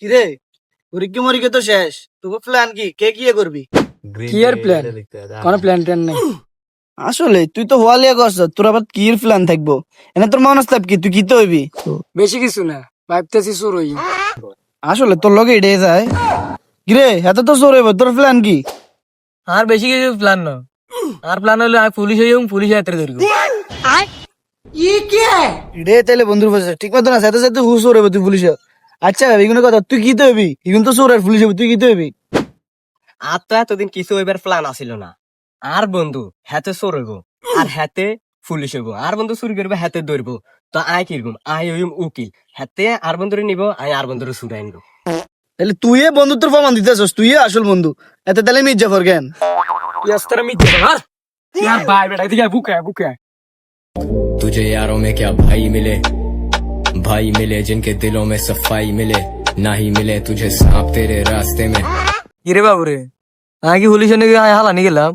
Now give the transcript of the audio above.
কিরে পরীক্ষা মরিকে তো শেষ, তোকে প্ল্যান কি, কে কি করবি? কি আর প্ল্যান? কোনো প্ল্যান ট্যান নাই। আসলে তুই তো হওয়ালিয়া করছ, তোর আবার কি প্ল্যান থাকবো? এনে তোর মনস্তাব কি, তুই কি তো হইবি? বেশি কিছু না, ভাবতেছি চোর হই। আসলে তোর লগে এটাই যায়। কিরে এত তো চোর হইব, তোর প্ল্যান কি? আর বেশি কিছু প্ল্যান না, আর প্ল্যান হলো আমি পুলিশ হয়ে যাবো, পুলিশ হাতে ধরবো। এটাই তাইলে বন্ধুর পাশে ঠিক মতো না, সাথে সাথে হু চোর হইব তুই পুলিশ। আচ্ছা এগুলো কথা, তুই কি তো হইবি? এগুলো তো চোর আর পুলিশ হইব, তুই কি তো হইবি? আর তো এতদিন কিছু হইবার প্ল্যান আসিল না। আর বন্ধু হাতে চোর হইব, আর হাতে পুলিশ হইব, আর বন্ধু চুরি করবো হাতে ধরবো। তো আয় কিরকম, আয় হইম উকিল, হাতে আর বন্ধুরে নিব, আয় আর বন্ধুরে চুরাই নিব। তাহলে তুই বন্ধুত্বর প্রমাণ দিতেছস, তুই আসল বন্ধু। এতে তাহলে মির্জাফর কেন? ইয়াস্তারা মিথ্যে আর ইয়ার ভাই বেটা এদিকে বুকে বুকে। तुझे यारों में क्या भाई मिले, भाई मिले जिनके दिलों में सफाई मिले, ना ही मिले तुझे सांप तेरे रास्ते में। কিরে বাবু রে, আমি কি পুলিশ হালা নিয়ে গেলাম?